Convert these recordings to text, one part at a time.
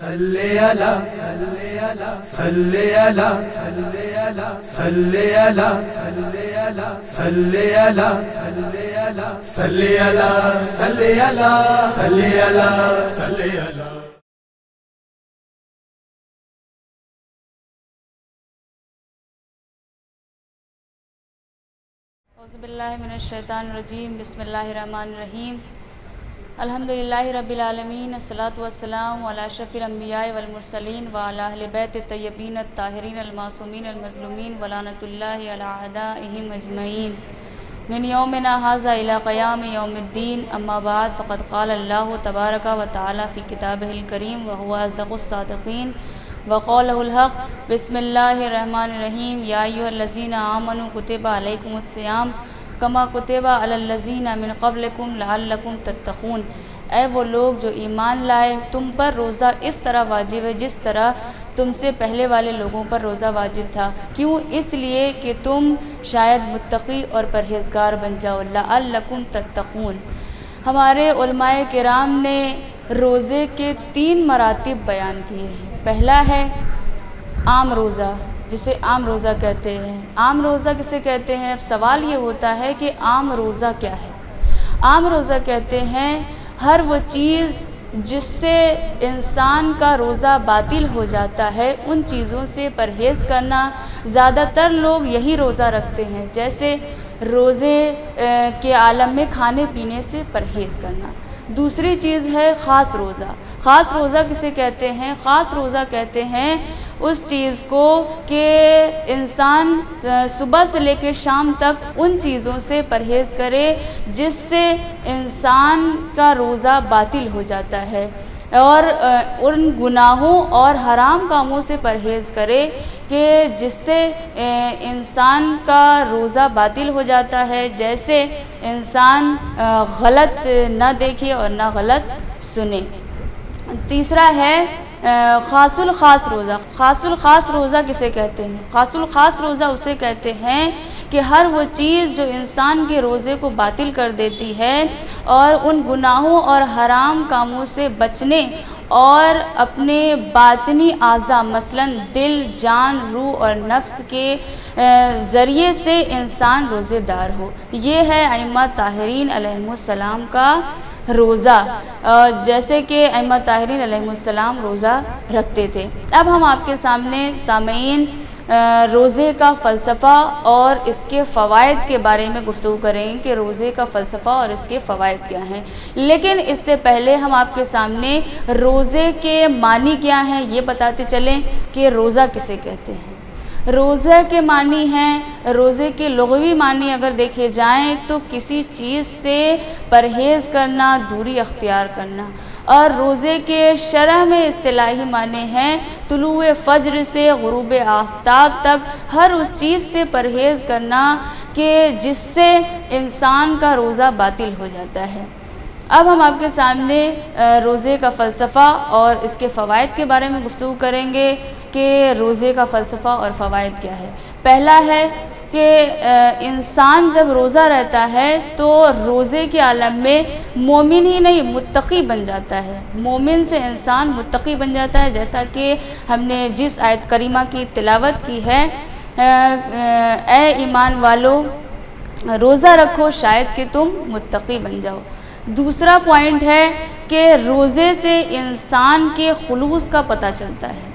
सल्ले अला सल्ले अला सल्ले अला सल्ले अला सल्ले अला सल्ले अला सल्ले अला सल्ले अला सल्ले अला सल्ले अला सल्ले अला सल्ले अला। औज़ुबिल्लाहि मिनश्शैतानिर्रजीम बिस्मिल्लाहिर्रहमानिर्रहीम अल्हम्दुलिल्लाहि रब्बिल आलमीन अस्सलातु वस्सलामु अला अशरफिल अंबियाइ वल मुरसलीन व अला अहलि बैत तय्यबीन अत्ताहिरीन अल मासूमीन अल मज़लूमीन व लानतुल्लाहि अला अअदाइहिम अजमईन मिन यौमिना हाज़ा इला क़याम यौमिद्दीन अम्मा बाद फ़क़द क़ाल अल्लाहु तबारक व तआला फ़ी किताबिहिल करीम व हुवा अस्दक़ुस सादिक़ीन व क़ौलुहुल हक़ बिस्मिल्लाहिर्रहमानिर्रहीम या अय्युहल्लज़ीना आमनू कुतिबा अलैकुमुस्सियाम कमा कुतिबा अलल्लज़ीना मिन क़ब्लिकुम लअल्लकुम तत्तक़ून। ऐ वो लोग जो ईमान लाए, तुम पर रोज़ा इस तरह वाजिब है जिस तरह तुमसे पहले वाले लोगों पर रोज़ा वाजिब था। क्यों? इसलिए कि तुम शायद मुत्तक़ी और परहेज़गार बन जाओ। लअल्लकुम तत्तक़ून। हमारे उलमाए किराम ने रोज़े के 3 मरातिब बयान किए हैं। पहला है आम रोज़ा, जिसे आम रोज़ा कहते हैं। आम रोज़ा किसे कहते हैं? अब सवाल ये होता है कि आम रोज़ा क्या है। आम रोज़ा कहते हैं हर वो चीज़ जिससे इंसान का रोज़ा बातिल हो जाता है, उन चीज़ों से परहेज़ करना। ज़्यादातर लोग यही रोज़ा रखते हैं, जैसे रोज़े के आलम में खाने पीने से परहेज़ करना। दूसरी चीज़ है ख़ास रोज़ा। ख़ास रोज़ा किसे कहते हैं? ख़ास रोज़ा कहते हैं उस चीज़ को कि इंसान सुबह से लेकर शाम तक उन चीज़ों से परहेज़ करे जिससे इंसान का रोज़ा बातिल हो जाता है, और उन गुनाहों और हराम कामों से परहेज़ करे कि जिससे इंसान का रोज़ा बातिल हो जाता है। जैसे इंसान गलत न देखे और न गलत सुने। तीसरा है ख़ासुल ख़ास रोज़ा। ख़ासुल ख़ास रोज़ा किसे कहते हैं? ख़ासुल ख़ास रोज़ा उसे कहते हैं कि हर वो चीज़ जो इंसान के रोज़े को बातिल कर देती है और उन गुनाहों और हराम कामों से बचने और अपने बातनी आज़ा मसलन दिल, जान, रूह और नफ्स के ज़रिए से इंसान रोज़ेदार हो। ये है अइम्मा ताहिरीन अलैहिमुस्सलाम का रोज़ा, जैसे कि अइम्मा ताहिरीन अलैहिमुस्सलाम रोज़ा रखते थे। अब हम आपके सामने सामईन रोज़े का फ़लसफ़ा और इसके फ़वाइद के बारे में गुफ्तगू करेंगे कि रोज़े का फ़लसफ़ा और इसके फ़वाइद क्या हैं। लेकिन इससे पहले हम आपके सामने रोज़े के मानी क्या हैं ये बताते चलें कि रोज़ा किसे कहते हैं। रोज़े के मानी हैं, रोज़े के लुग़वी मानी अगर देखे जाएं तो किसी चीज़ से परहेज़ करना, दूरी अख्तियार करना। और रोज़े के शरह में इस्तिलाही माने हैं तुलुए फ़ज्र से ग़ुरूब आफ्ताब तक हर उस चीज़ से परहेज़ करना कि जिससे इंसान का रोज़ा बातिल हो जाता है। अब हम आपके सामने रोज़े का फ़लसफ़ा और इसके फ़वाइद के बारे में गुफ्तगू करेंगे कि रोज़े का फ़लसफ़ा और फ़वाइद क्या है। पहला है कि इंसान जब रोज़ा रहता है तो रोज़े के आलम में मोमिन ही नहीं मुत्तक़ी बन जाता है। मोमिन से इंसान मुत्तक़ी बन जाता है, जैसा कि हमने जिस आयत करीमा की तिलावत की है, ए ईमान वालों रोज़ा रखो शायद कि तुम मुत्तक़ी बन जाओ। दूसरा पॉइंट है कि रोज़े से इंसान के खुलूस का पता चलता है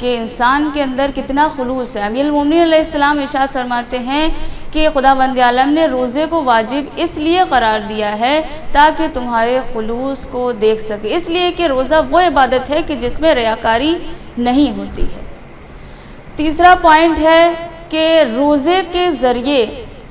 कि इंसान के अंदर कितना खुलूस है। अमीरुल मोमिनीन अलैहिस्सलाम इरशाद फरमाते हैं कि खुदावंद आलम ने रोज़े को वाजिब इसलिए करार दिया है ताकि तुम्हारे खुलूस को देख सके, इसलिए कि रोज़ा वो इबादत है कि जिसमें रियाकारी नहीं होती है। तीसरा पॉइंट है कि रोज़े के ज़रिए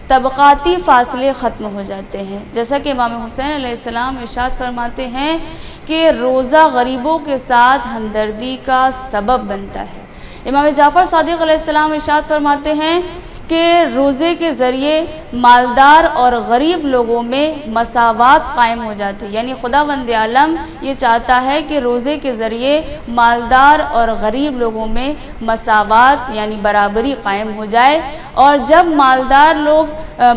तबक़ाती फ़ासले ख़त्म हो जाते हैं, जैसा कि इमाम हुसैन अलैहिस्सलाम इरशाद फरमाते हैं कि रोज़ा गरीबों के साथ हमदर्दी का सबब बनता है। इमाम जाफ़र सादिक़ अलैहिस्सलाम इरशाद फरमाते हैं कि रोज़े के ज़रिए मालदार और गरीब लोगों में मसावात कायम हो जाती है। यानी खुदावंद आलम ये चाहता है कि रोज़े के ज़रिए मालदार और गरीब लोगों में मसावात यानी बराबरी कायम हो जाए, और जब मालदार लोग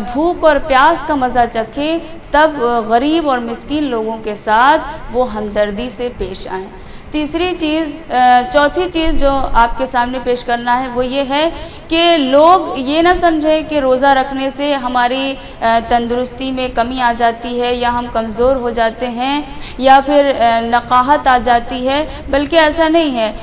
भूख और प्यास का मज़ा चखें तब गरीब और मिस्कीन लोगों के साथ वो हमदर्दी से पेश आएँ। तीसरी चीज़, चौथी चीज़ जो आपके सामने पेश करना है वो ये है कि लोग ये ना समझें कि रोज़ा रखने से हमारी तंदुरुस्ती में कमी आ जाती है या हम कमज़ोर हो जाते हैं या फिर नकाहत आ जाती है, बल्कि ऐसा नहीं है।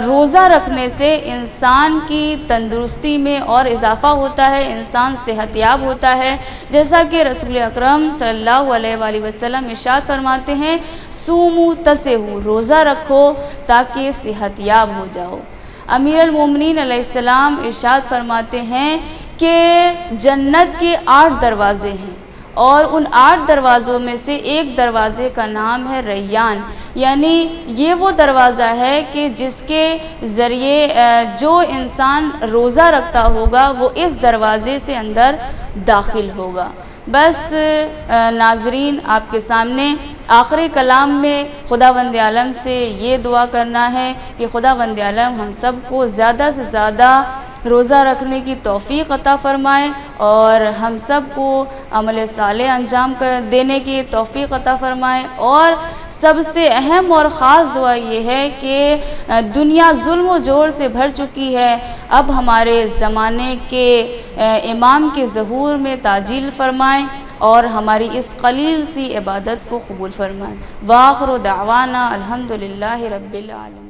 रोज़ा रखने से इंसान की तंदुरुस्ती में और इजाफ़ा होता है, इंसान सेहतयाब होता है। जैसा कि रसूल अकरम सल्लल्लाहु अलैहि वसल्लम इरशाद फरमाते हैं, सूमू तसेहू, रोज़ा रखो ताकि सेहतयाब हो जाओ। अमीर अल मोमिनीन अलैहिस्सलाम इरशाद फरमाते हैं कि जन्नत के 8 दरवाज़े हैं और उन 8 दरवाज़ों में से एक दरवाज़े का नाम है रैयान, यानी ये वो दरवाज़ा है कि जिसके ज़रिए जो इंसान रोज़ा रखता होगा वो इस दरवाज़े से अंदर दाखिल होगा। बस नाज़रीन, आपके सामने आखिरी कलाम में खुदावंद आलम से ये दुआ करना है कि खुदावंद आलम हम सब को ज़्यादा से ज़्यादा रोज़ा रखने की तौफ़ीक़ अता फ़रमाए और हम सब को अमल साले अंजाम कर देने की तौफ़ीक़ अता फ़रमाए। और सबसे अहम और ख़ास दुआ ये है कि दुनिया जुल्म व जोर से भर चुकी है, अब हमारे ज़माने के इमाम के ज़हूर में ताजील फ़रमाएँ और हमारी इस कलील सी इबादत को कबूल फ़रमाएँ। वाखिर दावाना अल्हम्दुलिल्लाहि रब्बिल आलमीन।